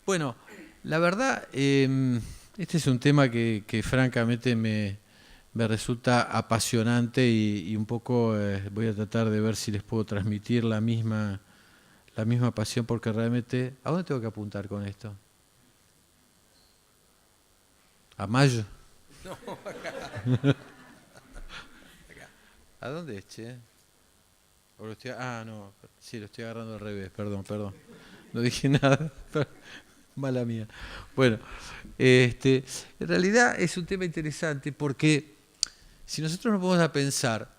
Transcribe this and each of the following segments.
Bueno, la verdad, este es un tema que francamente me resulta apasionante y un poco voy a tratar de ver si les puedo transmitir la misma pasión porque realmente... ¿A dónde tengo que apuntar con esto? ¿A mayo? No, ¿A dónde es, che? No, sí, lo estoy agarrando al revés, perdón. No dije nada, mala mía. Bueno, en realidad es un tema interesante porque si nosotros nos vamos a pensar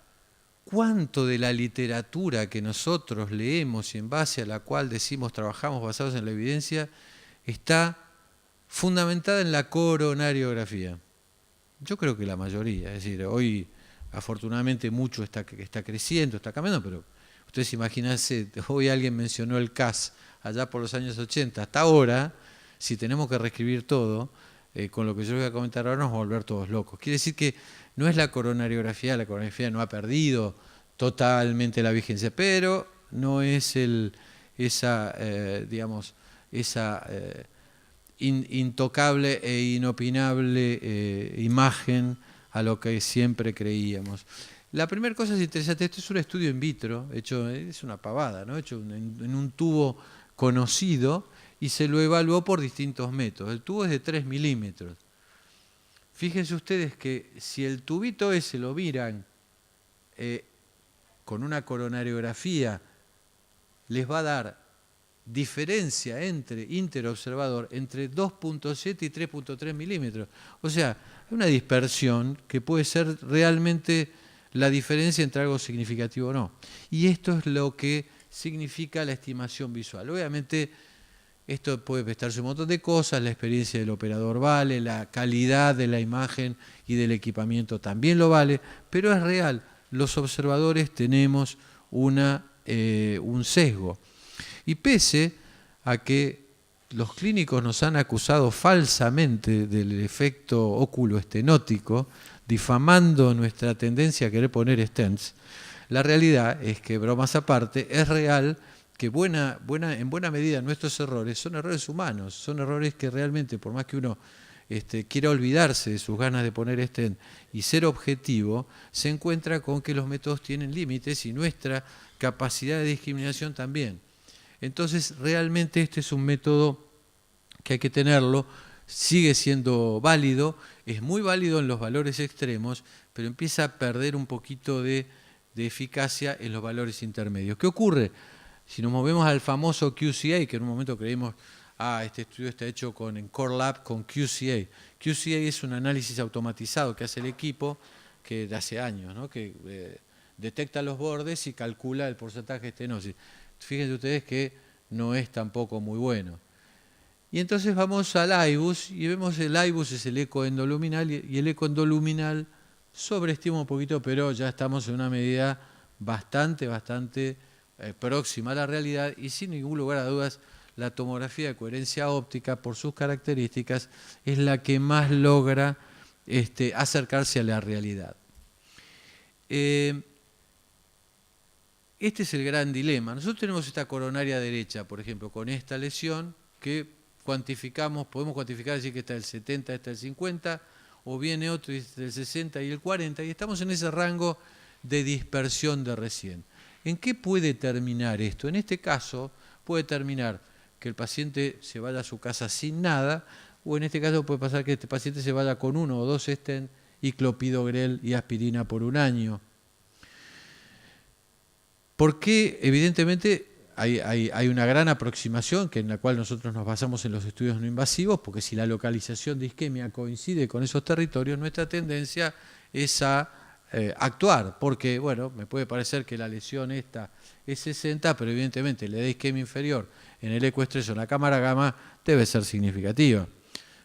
cuánto de la literatura que nosotros leemos y en base a la cual decimos trabajamos basados en la evidencia está fundamentada en la coronariografía. Yo creo que la mayoría, es decir, hoy afortunadamente mucho está creciendo, está cambiando, pero ustedes imagínense, hoy alguien mencionó el CAS allá por los años 80, hasta ahora, si tenemos que reescribir todo, con lo que yo les voy a comentar ahora nos vamos a volver todos locos. Quiere decir que no es la coronariografía no ha perdido totalmente la vigencia, pero no es esa, digamos, esa intocable e inopinable imagen a lo que siempre creíamos. La primera cosa es interesante, esto es un estudio in vitro, hecho, es una pavada, ¿no? Hecho en un tubo conocido y se lo evaluó por distintos métodos. El tubo es de 3 milímetros. Fíjense ustedes que si el tubito ese lo miran con una coronariografía, les va a dar diferencia entre interobservador entre 2.7 y 3.3 milímetros. O sea, hay una dispersión que puede ser realmente la diferencia entre algo significativo o no. Y esto es lo que significa la estimación visual. Obviamente, esto puede prestarse un montón de cosas, la experiencia del operador vale, la calidad de la imagen y del equipamiento también lo vale, pero es real, los observadores tenemos un sesgo. Y pese a que los clínicos nos han acusado falsamente del efecto óculo-estenótico, difamando nuestra tendencia a querer poner stents, la realidad es que, bromas aparte, es real que en buena medida nuestros errores son errores humanos, son errores que realmente, por más que uno quiera olvidarse de sus ganas de poner stent y ser objetivo, se encuentra con que los métodos tienen límites y nuestra capacidad de discriminación también. Entonces, realmente este es un método que hay que tenerlo, sigue siendo válido, es muy válido en los valores extremos, pero empieza a perder un poquito de eficacia en los valores intermedios. ¿Qué ocurre? Si nos movemos al famoso QCA, que en un momento creímos, este estudio está hecho en Core Lab con QCA. QCA es un análisis automatizado que hace el equipo, que de hace años, ¿no? Que detecta los bordes y calcula el porcentaje de estenosis. Fíjense ustedes que no es tampoco muy bueno. Y entonces vamos al IBUS y vemos el IBUS es el eco endoluminal y el eco endoluminal sobreestima un poquito, pero ya estamos en una medida bastante próxima a la realidad y sin ningún lugar a dudas la tomografía de coherencia óptica por sus características es la que más logra acercarse a la realidad. Este es el gran dilema. Nosotros tenemos esta coronaria derecha, por ejemplo, con esta lesión que cuantificamos, podemos cuantificar, decir que está el 70, está el 50, o viene otro y está el 60 y el 40, y estamos en ese rango de dispersión de recién. ¿En qué puede terminar esto? En este caso puede terminar que el paciente se vaya a su casa sin nada, o en este caso puede pasar que este paciente se vaya con 1 o 2 stents y clopidogrel y aspirina por un año. Porque evidentemente hay una gran aproximación en la cual nosotros nos basamos en los estudios no invasivos, porque si la localización de isquemia coincide con esos territorios, nuestra tendencia es a actuar, porque bueno, me puede parecer que la lesión esta es 60, pero evidentemente la de isquemia inferior en el ecoestreso en la cámara gamma debe ser significativa.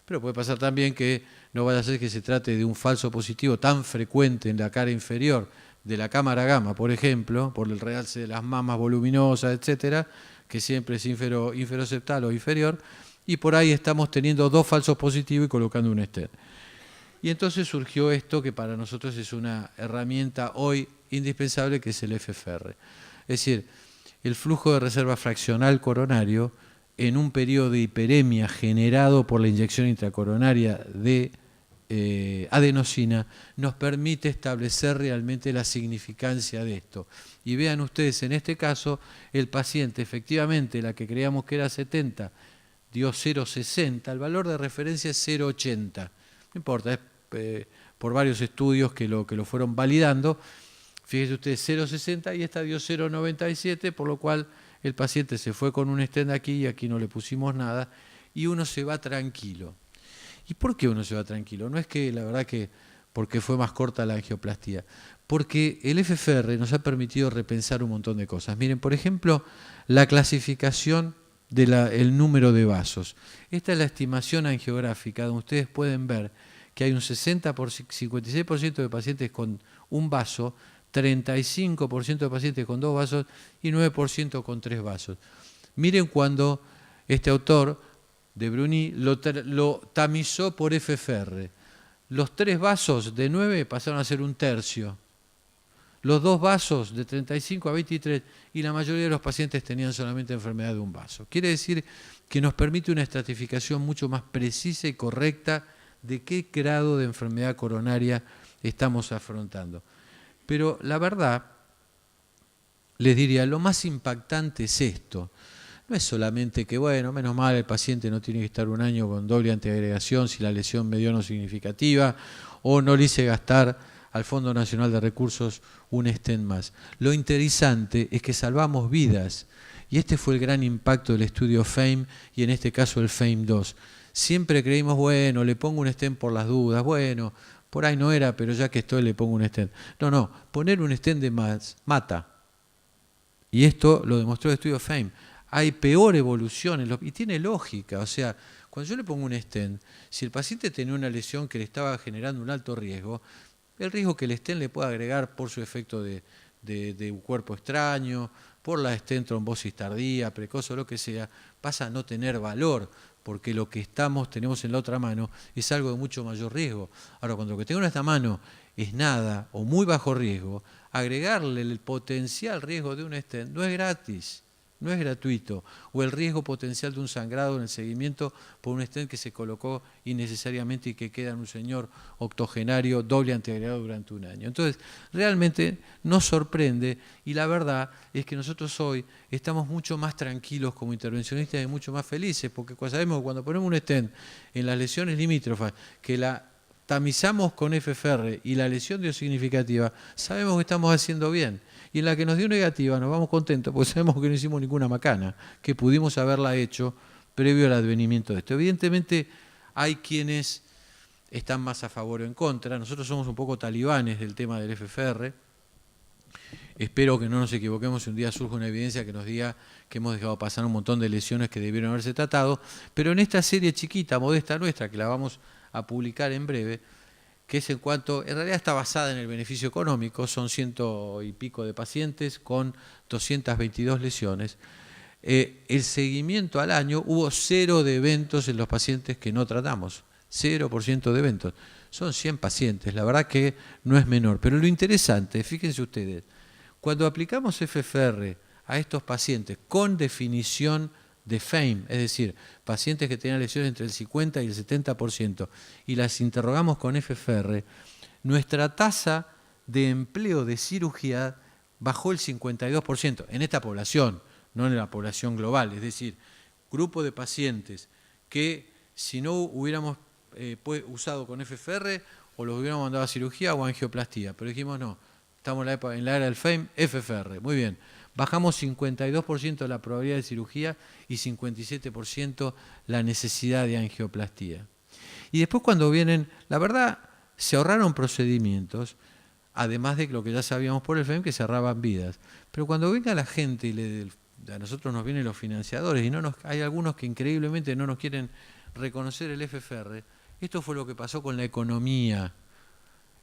Pero puede pasar también que no vaya a ser que se trate de un falso positivo tan frecuente en la cara inferior de la cámara gamma, por ejemplo, por el realce de las mamas voluminosas, etcétera, que siempre es inferoseptal o inferior, y por ahí estamos teniendo 2 falsos positivos y colocando un stent. Y entonces surgió esto que para nosotros es una herramienta hoy indispensable, que es el FFR. Es decir, el flujo de reserva fraccional coronario en un periodo de hiperemia generado por la inyección intracoronaria de adenosina, nos permite establecer realmente la significancia de esto. Y vean ustedes, en este caso, el paciente, efectivamente, la que creíamos que era 70, dio 0,60, el valor de referencia es 0,80. No importa, es por varios estudios que lo fueron validando. Fíjense ustedes, 0,60 y esta dio 0,97, por lo cual el paciente se fue con un stent aquí y aquí no le pusimos nada, y uno se va tranquilo. ¿Y por qué uno se va tranquilo? No es que, la verdad que, porque fue más corta la angioplastía, porque el FFR nos ha permitido repensar un montón de cosas. Miren, por ejemplo, la clasificación del número de vasos. Esta es la estimación angiográfica, donde ustedes pueden ver que hay un 56% de pacientes con un vaso, 35% de pacientes con 2 vasos y 9% con 3 vasos. Miren cuando este autor de Bruni lo tamizó por FFR. Los 3 vasos de 9 pasaron a ser un tercio. Los 2 vasos de 35 a 23 y la mayoría de los pacientes tenían solamente enfermedad de un vaso. Quiere decir que nos permite una estratificación mucho más precisa y correcta de qué grado de enfermedad coronaria estamos afrontando. Pero la verdad, les diría, lo más impactante es esto. No es solamente que, bueno, menos mal el paciente no tiene que estar un año con doble antiagregación si la lesión medio no significativa, o no le hice gastar al Fondo Nacional de Recursos un stent más. Lo interesante es que salvamos vidas, y este fue el gran impacto del estudio FAME, y en este caso el FAME 2. Siempre creímos, bueno, le pongo un stent por las dudas, bueno, por ahí no era, pero ya que estoy le pongo un stent. No, poner un stent de más mata. Y esto lo demostró el estudio FAME. Hay peor evolución, y tiene lógica. O sea, cuando yo le pongo un stent, si el paciente tenía una lesión que le estaba generando un alto riesgo, el riesgo que el stent le pueda agregar por su efecto de un cuerpo extraño, por la stent trombosis tardía, precoz o lo que sea, pasa a no tener valor, porque lo que tenemos en la otra mano es algo de mucho mayor riesgo. Ahora, cuando lo que tengo en esta mano es nada o muy bajo riesgo, agregarle el potencial riesgo de un stent no es gratis, no es gratuito, o el riesgo potencial de un sangrado en el seguimiento por un stent que se colocó innecesariamente y que queda en un señor octogenario doble antiagregado durante un año. Entonces, realmente nos sorprende, y la verdad es que nosotros hoy estamos mucho más tranquilos como intervencionistas y mucho más felices, porque sabemos que cuando ponemos un stent en las lesiones limítrofas, que la tamizamos con FFR y la lesión dio significativa, sabemos que estamos haciendo bien. Y en la que nos dio negativa nos vamos contentos porque sabemos que no hicimos ninguna macana, que pudimos haberla hecho previo al advenimiento de esto. Evidentemente hay quienes están más a favor o en contra. Nosotros somos un poco talibanes del tema del FFR. Espero que no nos equivoquemos si un día surge una evidencia que nos diga que hemos dejado pasar un montón de lesiones que debieron haberse tratado. Pero en esta serie chiquita, modesta nuestra, que la vamos a publicar en breve, que es en realidad está basada en el beneficio económico, son 100 y pico de pacientes con 222 lesiones. El seguimiento al año, hubo 0 de eventos en los pacientes que no tratamos, 0% de eventos. Son 100 pacientes, la verdad que no es menor. Pero lo interesante, fíjense ustedes, cuando aplicamos FFR a estos pacientes con definición de FAME, es decir, pacientes que tenían lesiones entre el 50 y el 70%, y las interrogamos con FFR, nuestra tasa de empleo de cirugía bajó el 52% en esta población, no en la población global, es decir, grupo de pacientes que si no hubiéramos usado con FFR o los hubiéramos mandado a cirugía o a angioplastía, pero dijimos no, estamos en la era del FAME, FFR, muy bien. Bajamos 52% la probabilidad de cirugía y 57% la necesidad de angioplastía. Y después cuando vienen, la verdad, se ahorraron procedimientos, además de lo que ya sabíamos por el FEM, que se ahorraban vidas. Pero cuando venga la gente y a nosotros nos vienen los financiadores y hay algunos que increíblemente no nos quieren reconocer el FFR, esto fue lo que pasó con la economía.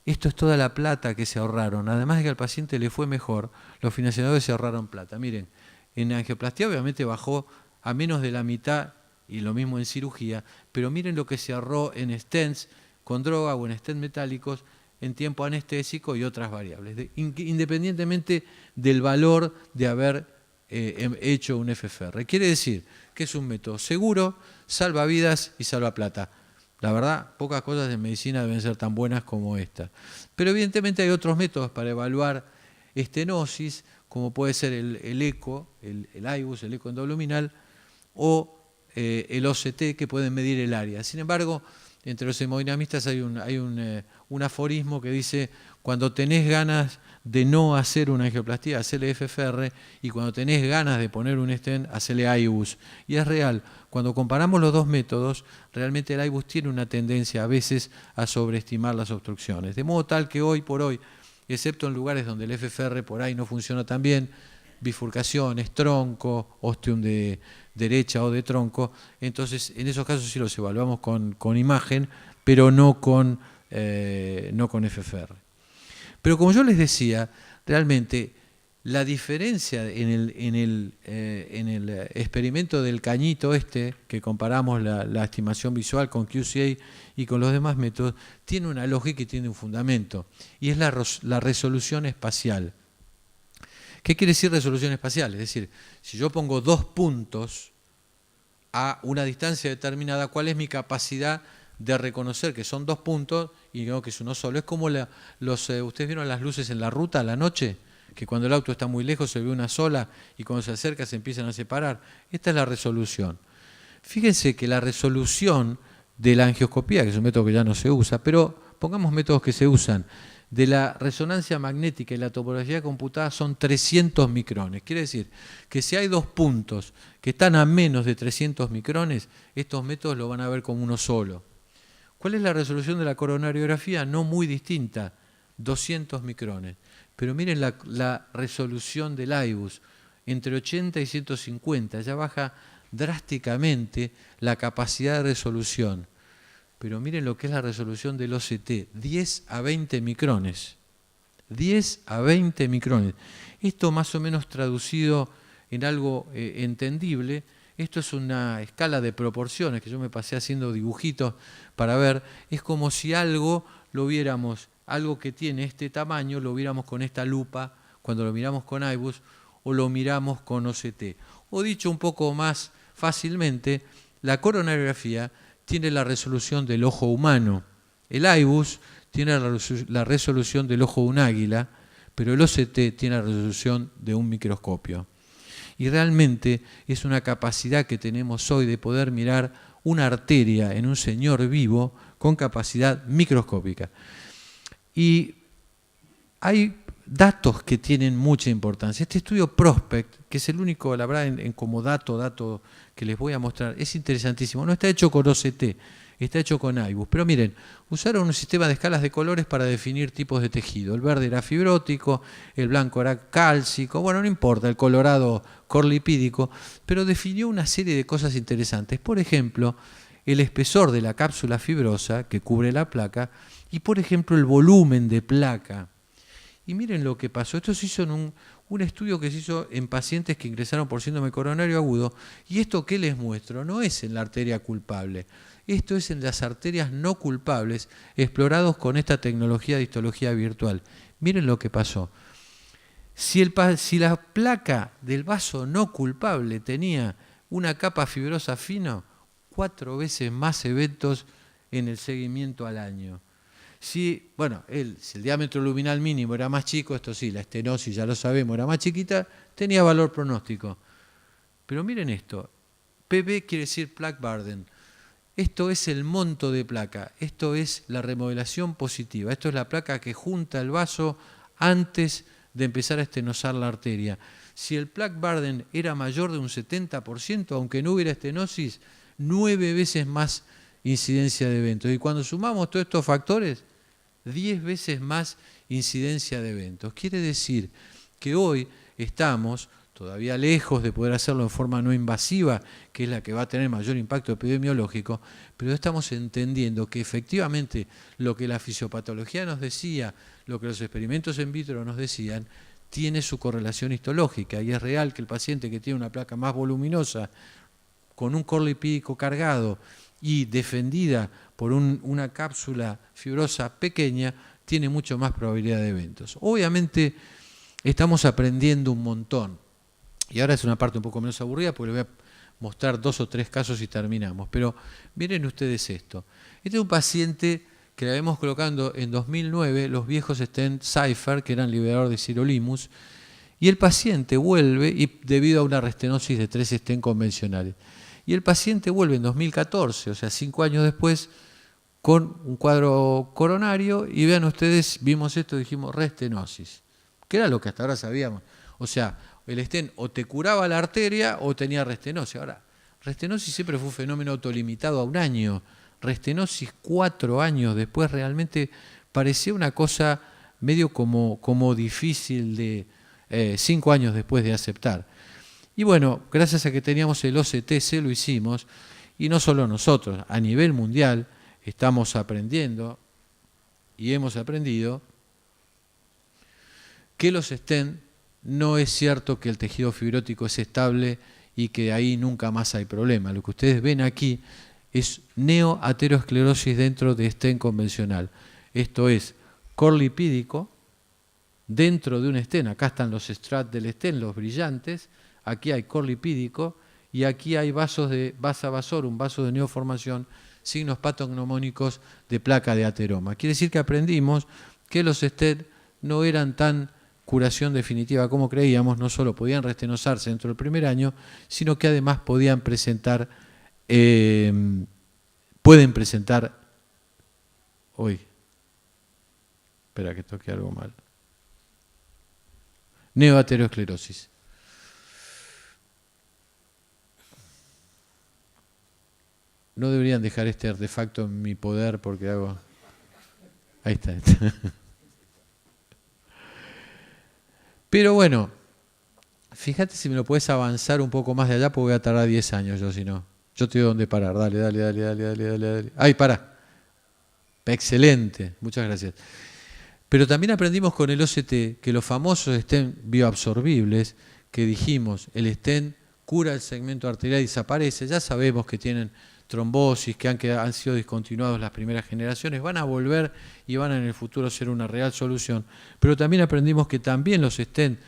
Esto es toda la plata que se ahorraron. Además de que al paciente le fue mejor, los financiadores se ahorraron plata. Miren, en angioplastía obviamente bajó a menos de la mitad, y lo mismo en cirugía, pero miren lo que se ahorró en stents con droga o en stents metálicos en tiempo anestésico y otras variables, independientemente del valor de haber hecho un FFR. Quiere decir que es un método seguro, salva vidas y salva plata. La verdad, pocas cosas en medicina deben ser tan buenas como esta. Pero evidentemente hay otros métodos para evaluar estenosis, como puede ser el eco, el IBUS, el eco endoluminal, o el OCT, que pueden medir el área. Sin embargo, entre los hemodinamistas hay un aforismo que dice: cuando tenés ganas de no hacer una angioplastía, hacele FFR, y cuando tenés ganas de poner un stent, hacele IBUS. Y es real, cuando comparamos los dos métodos, realmente el IBUS tiene una tendencia a veces a sobreestimar las obstrucciones. De modo tal que hoy por hoy, excepto en lugares donde el FFR por ahí no funciona tan bien, bifurcaciones, tronco, ostium de derecha o de tronco, entonces en esos casos sí los evaluamos con imagen, pero no con FFR. Pero como yo les decía, realmente la diferencia en el experimento del cañito que comparamos la estimación visual con QCA y con los demás métodos, tiene una lógica y tiene un fundamento, y es la resolución espacial. ¿Qué quiere decir resolución espacial? Es decir, si yo pongo 2 puntos a una distancia determinada, ¿cuál es mi capacidad de reconocer que son 2 puntos y no que es uno solo? Es como ¿ustedes vieron las luces en la ruta a la noche? Que cuando el auto está muy lejos se ve una sola y cuando se acerca se empiezan a separar. Esta es la resolución. Fíjense que la resolución de la angioscopía, que es un método que ya no se usa, pero pongamos métodos que se usan, de la resonancia magnética y la topografía computada son 300 micrones. Quiere decir que si hay 2 puntos que están a menos de 300 micrones, estos métodos lo van a ver como uno solo. ¿Cuál es la resolución de la coronariografía? No muy distinta, 200 micrones. Pero miren la resolución del IBUS, entre 80 y 150, ya baja drásticamente la capacidad de resolución. Pero miren lo que es la resolución del OCT, 10 a 20 micrones. 10 a 20 micrones. Esto más o menos traducido en algo entendible, esto es una escala de proporciones que yo me pasé haciendo dibujitos para ver. Es como si algo lo viéramos, algo que tiene este tamaño, lo viéramos con esta lupa cuando lo miramos con IBUS o lo miramos con OCT. O dicho un poco más fácilmente, la coronariografía tiene la resolución del ojo humano. El IBUS tiene la resolución del ojo de un águila, pero el OCT tiene la resolución de un microscopio. Y realmente es una capacidad que tenemos hoy de poder mirar una arteria en un señor vivo con capacidad microscópica. Y hay datos que tienen mucha importancia. Este estudio Prospect, que es el único, la verdad, como dato que les voy a mostrar, es interesantísimo. No está hecho con OCT, está hecho con IBUS. Pero miren, usaron un sistema de escalas de colores para definir tipos de tejido. El verde era fibrótico, el blanco era cálcico, bueno, no importa, el colorado corlipídico, pero definió una serie de cosas interesantes. Por ejemplo, el espesor de la cápsula fibrosa que cubre la placa y, por ejemplo, el volumen de placa. Y miren lo que pasó. Esto se hizo en un estudio que se hizo en pacientes que ingresaron por síndrome coronario agudo. Y esto que les muestro no es en la arteria culpable. Esto es en las arterias no culpables explorados con esta tecnología de histología virtual. Miren lo que pasó. Si la placa del vaso no culpable tenía una capa fibrosa fina, 4 veces más eventos en el seguimiento al año. Si el diámetro luminal mínimo era más chico, esto sí, la estenosis ya lo sabemos, era más chiquita, tenía valor pronóstico. Pero miren esto, PB quiere decir plaque burden. Esto es el monto de placa, esto es la remodelación positiva, esto es la placa que junta el vaso antes de empezar a estenosar la arteria. Si el plaque burden era mayor de un 70%, aunque no hubiera estenosis, 9 veces más incidencia de eventos. Y cuando sumamos todos estos factores, 10 veces más incidencia de eventos. Quiere decir que hoy estamos todavía lejos de poder hacerlo en forma no invasiva, que es la que va a tener mayor impacto epidemiológico, pero estamos entendiendo que efectivamente lo que la fisiopatología nos decía, lo que los experimentos in vitro nos decían, tiene su correlación histológica, y es real que el paciente que tiene una placa más voluminosa, con un core lipídico cargado y defendida por una cápsula fibrosa pequeña, tiene mucho más probabilidad de eventos. Obviamente estamos aprendiendo un montón. Y ahora es una parte un poco menos aburrida porque les voy a mostrar 2 o 3 casos y terminamos. Pero miren ustedes esto. Este es un paciente que le habíamos colocado en 2009 los viejos stent Cypher, que eran liberador de sirolimus, y el paciente vuelve, y debido a una restenosis de 3 stent convencionales. Y el paciente vuelve en 2014, o sea, 5 años después, con un cuadro coronario, y vean ustedes, vimos esto y dijimos restenosis, que era lo que hasta ahora sabíamos. O sea, el stent o te curaba la arteria o tenía restenosis. Ahora, restenosis siempre fue un fenómeno autolimitado a un año. Restenosis 4 años después realmente parecía una cosa medio como difícil de 5 años después de aceptar. Y bueno, gracias a que teníamos el OCTC lo hicimos, y no solo nosotros, a nivel mundial estamos aprendiendo y hemos aprendido que los stent no es cierto que el tejido fibrótico es estable y que ahí nunca más hay problema. Lo que ustedes ven aquí es neoaterosclerosis dentro de stent convencional. Esto es core lipídico dentro de un stent. Acá están los straps del stent, los brillantes. Aquí hay core lipídico y aquí hay vasos de vasa vasorum, vasos de neoformación, signos patognomónicos de placa de ateroma. Quiere decir que aprendimos que los stent no eran tan curación definitiva como creíamos, no solo podían restenosarse dentro del primer año, sino que además podían presentar, pueden presentar, espera que toque algo mal, neoaterosclerosis. No deberían dejar este artefacto en mi poder porque hago... Ahí está. Pero bueno, fíjate si me lo puedes avanzar un poco más de allá porque voy a tardar 10 años yo, si no. Yo te digo dónde parar. Dale. ¡Ay, pará! Excelente, muchas gracias. Pero también aprendimos con el OCT que los famosos stent bioabsorbibles, que dijimos, el stent cura el segmento arterial y desaparece, ya sabemos que tienen trombosis, que han sido discontinuados las primeras generaciones, van a volver y van a en el futuro ser una real solución. Pero también aprendimos que también los stent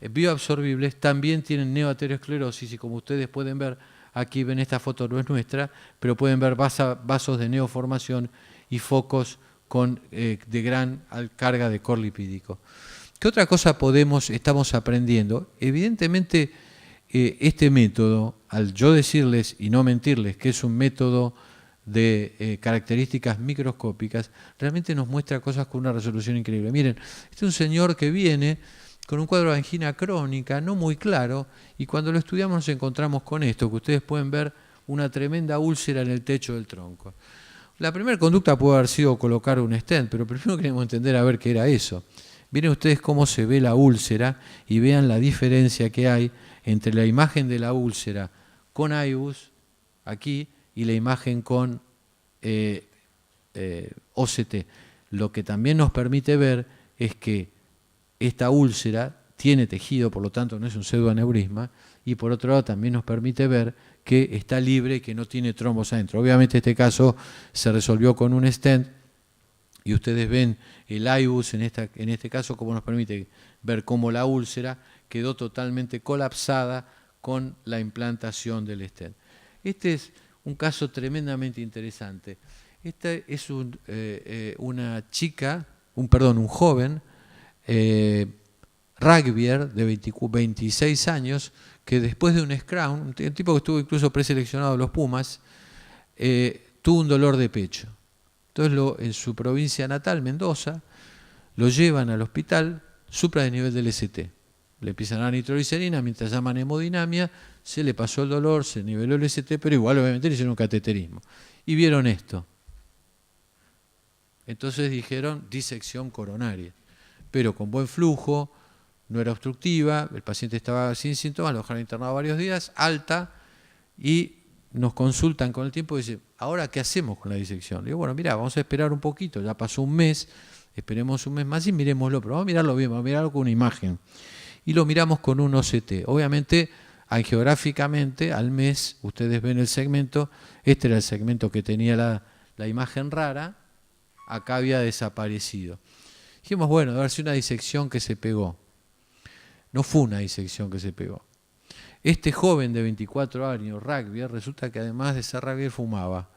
bioabsorbibles también tienen neoaterosclerosis y como ustedes pueden ver, aquí ven esta foto no es nuestra, pero pueden ver vasos de neoformación y focos de gran carga de core lipídico. ¿Qué otra cosa estamos aprendiendo? Evidentemente, este método, al yo decirles y no mentirles que es un método de características microscópicas, realmente nos muestra cosas con una resolución increíble. Miren, este es un señor que viene con un cuadro de angina crónica, no muy claro, y cuando lo estudiamos nos encontramos con esto, que ustedes pueden ver una tremenda úlcera en el techo del tronco. La primera conducta puede haber sido colocar un stent, pero primero queremos entender a ver qué era eso. Miren ustedes cómo se ve la úlcera y vean la diferencia que hay entre la imagen de la úlcera con IBUS, aquí, y la imagen con OCT. Lo que también nos permite ver es que esta úlcera tiene tejido, por lo tanto no es un pseudoaneurisma, y por otro lado también nos permite ver que está libre y que no tiene trombos adentro. Obviamente este caso se resolvió con un stent, y ustedes ven el IBUS en este caso, como nos permite ver cómo la úlcera quedó totalmente colapsada con la implantación del stent. Este es un caso tremendamente interesante. Esta es una chica, un joven, rugbyer de 26 años, que después de un scrum, un tipo que estuvo incluso preseleccionado a los Pumas, tuvo un dolor de pecho. Entonces en su provincia natal, Mendoza, lo llevan al hospital, supradesnivel del ST. Le empiezan a dar nitroglicerina, mientras llaman hemodinamia, se le pasó el dolor, se niveló el ST, pero igual obviamente le hicieron un cateterismo. Y vieron esto. Entonces dijeron disección coronaria, pero con buen flujo, no era obstructiva, el paciente estaba sin síntomas, lo dejaron internado varios días, alta, y nos consultan con el tiempo y dicen, ¿ahora qué hacemos con la disección? Le digo, bueno, mira, vamos a esperar un poquito, ya pasó un mes, esperemos un mes más y miremoslo, pero vamos a mirarlo bien, vamos a mirarlo con una imagen. Y lo miramos con un OCT. Obviamente, angiográficamente, al mes, ustedes ven el segmento, este era el segmento que tenía la imagen rara, acá había desaparecido. Dijimos, bueno, a ver si una disección que se pegó. No fue una disección que se pegó. Este joven de 24 años, rugby, resulta que además de ser rugby fumaba.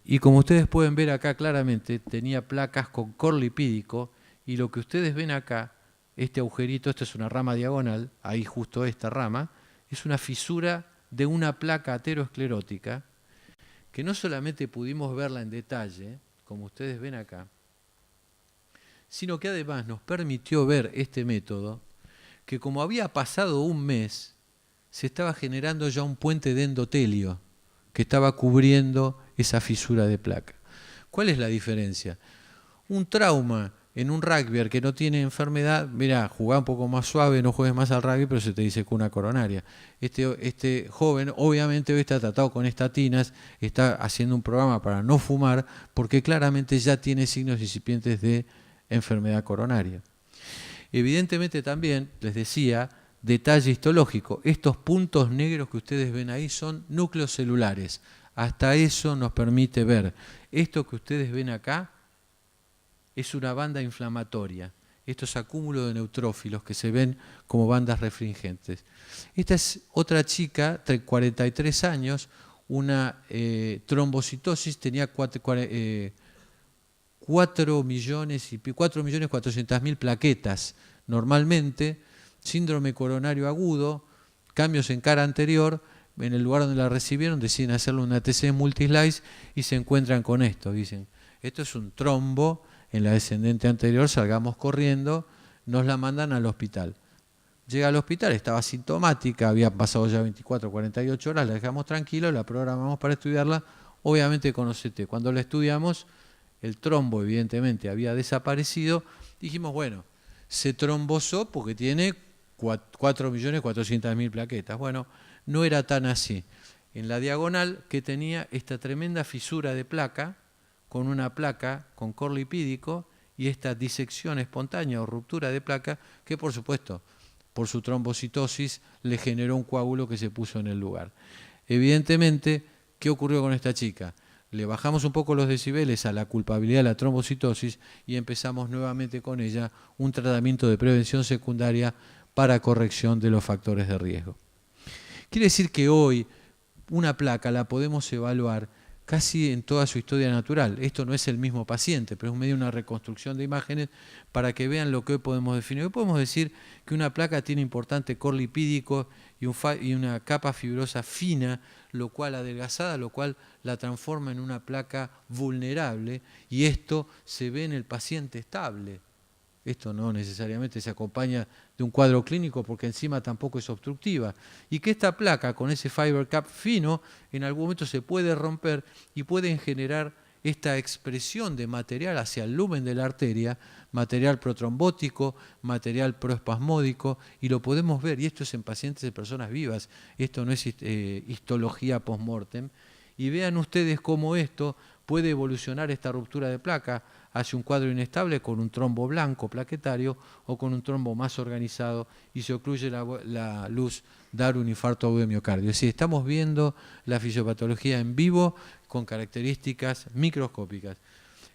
Y como ustedes pueden ver acá claramente, tenía placas con cor lipídico, y lo que ustedes ven acá, este agujerito, esto es una rama diagonal, ahí justo esta rama, es una fisura de una placa aterosclerótica, que no solamente pudimos verla en detalle, como ustedes ven acá, sino que además nos permitió ver este método, que como había pasado un mes, se estaba generando ya un puente de endotelio que estaba cubriendo esa fisura de placa. ¿Cuál es la diferencia? Un trauma en un rugbyer que no tiene enfermedad, mira, jugá un poco más suave, no juegues más al rugby, pero se te dice cuna coronaria. Este joven obviamente hoy está tratado con estatinas, está haciendo un programa para no fumar, porque claramente ya tiene signos incipientes de enfermedad coronaria. Evidentemente también, les decía, detalle histológico, estos puntos negros que ustedes ven ahí son núcleos celulares. Hasta eso nos permite ver. Esto que ustedes ven acá es una banda inflamatoria, estos acúmulos de neutrófilos que se ven como bandas refringentes. Esta es otra chica, de 43 años, una trombocitosis, tenía 4.400.000 plaquetas normalmente, síndrome coronario agudo, cambios en cara anterior, en el lugar donde la recibieron deciden hacerle una TC multislice y se encuentran con esto, dicen, esto es un trombo en la descendente anterior, salgamos corriendo, nos la mandan al hospital. Llega al hospital, estaba sintomática, había pasado ya 24, 48 horas, la dejamos tranquila, la programamos para estudiarla, obviamente con OCT. Cuando la estudiamos, el trombo evidentemente había desaparecido, dijimos, bueno, se trombosó porque tiene 4.400.000 plaquetas. Bueno, no era tan así. En la diagonal que tenía esta tremenda fisura de placa, con una placa con cor lipídico y esta disección espontánea o ruptura de placa que por supuesto por su trombocitosis le generó un coágulo que se puso en el lugar. Evidentemente, ¿qué ocurrió con esta chica? Le bajamos un poco los decibeles a la culpabilidad de la trombocitosis y empezamos nuevamente con ella un tratamiento de prevención secundaria para corrección de los factores de riesgo. Quiere decir que hoy una placa la podemos evaluar casi en toda su historia natural. Esto no es el mismo paciente, pero es medio una reconstrucción de imágenes para que vean lo que hoy podemos definir. Hoy podemos decir que una placa tiene importante core lipídico y una capa fibrosa fina, lo cual adelgazada, lo cual la transforma en una placa vulnerable, y esto se ve en el paciente estable. Esto no necesariamente se acompaña de un cuadro clínico porque encima tampoco es obstructiva. Y que esta placa con ese fiber cap fino en algún momento se puede romper y pueden generar esta expresión de material hacia el lumen de la arteria, material protrombótico, material proespasmódico, y lo podemos ver, y esto es en pacientes de personas vivas, esto no es histología post-mortem, y vean ustedes cómo esto puede evolucionar esta ruptura de placa hacia un cuadro inestable con un trombo blanco plaquetario o con un trombo más organizado y se ocluye la luz, dar un infarto agudo de miocardio. Es decir, estamos viendo la fisiopatología en vivo con características microscópicas.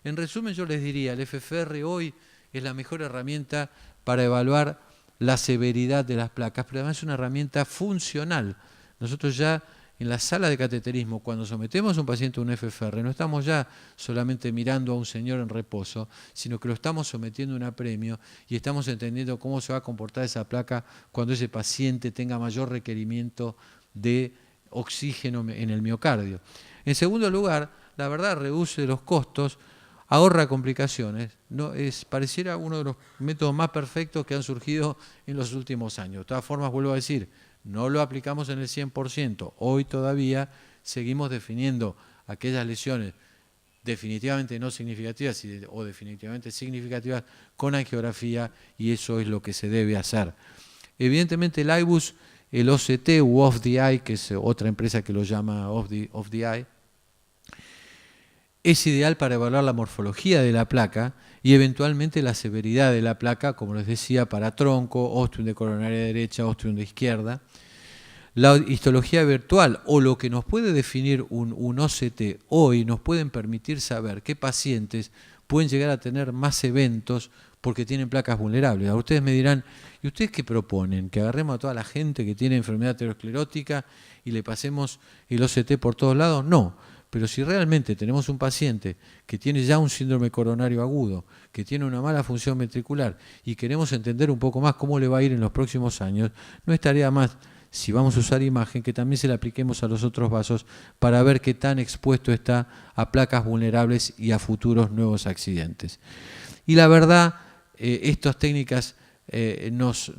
En resumen, yo les diría, el FFR hoy es la mejor herramienta para evaluar la severidad de las placas, pero además es una herramienta funcional. Nosotros ya en la sala de cateterismo, cuando sometemos a un paciente a un FFR, no estamos ya solamente mirando a un señor en reposo, sino que lo estamos sometiendo a un apremio y estamos entendiendo cómo se va a comportar esa placa cuando ese paciente tenga mayor requerimiento de oxígeno en el miocardio. En segundo lugar, la verdad reduce los costos, ahorra complicaciones, pareciera uno de los métodos más perfectos que han surgido en los últimos años. De todas formas, vuelvo a decir, no lo aplicamos en el 100%. Hoy todavía seguimos definiendo aquellas lesiones definitivamente no significativas o definitivamente significativas con angiografía, y eso es lo que se debe hacer. Evidentemente el IBUS, el OCT u Off the Eye, que es otra empresa que lo llama Off the Eye, es ideal para evaluar la morfología de la placa y eventualmente la severidad de la placa, como les decía, para tronco, ostium de coronaria derecha, ostium de izquierda. La histología virtual o lo que nos puede definir un OCT hoy nos pueden permitir saber qué pacientes pueden llegar a tener más eventos porque tienen placas vulnerables. Ahora ustedes me dirán, ¿y ustedes qué proponen? ¿Que agarremos a toda la gente que tiene enfermedad aterosclerótica y le pasemos el OCT por todos lados? No, pero si realmente tenemos un paciente que tiene ya un síndrome coronario agudo, que tiene una mala función ventricular y queremos entender un poco más cómo le va a ir en los próximos años, no estaría más, si vamos a usar imagen, que también se la apliquemos a los otros vasos para ver qué tan expuesto está a placas vulnerables y a futuros nuevos accidentes. Y la verdad, estas técnicas nos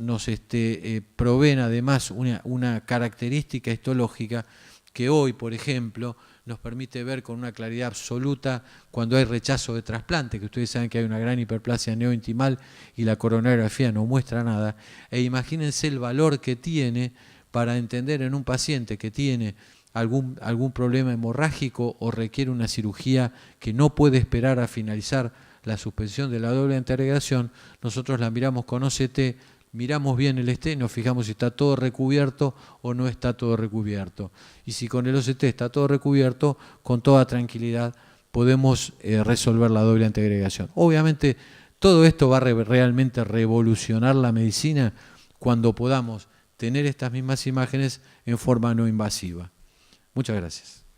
proveen además una característica histológica que hoy, por ejemplo, nos permite ver con una claridad absoluta cuando hay rechazo de trasplante, que ustedes saben que hay una gran hiperplasia neointimal y la coronariografía no muestra nada. E imagínense el valor que tiene para entender en un paciente que tiene algún problema hemorrágico o requiere una cirugía que no puede esperar a finalizar la suspensión de la doble anteagregación, nosotros la miramos con OCT, miramos bien el stent y nos fijamos si está todo recubierto o no está todo recubierto. Y si con el OCT está todo recubierto, con toda tranquilidad podemos resolver la doble anteagregación. Obviamente todo esto va a realmente revolucionar la medicina cuando podamos tener estas mismas imágenes en forma no invasiva. Muchas gracias.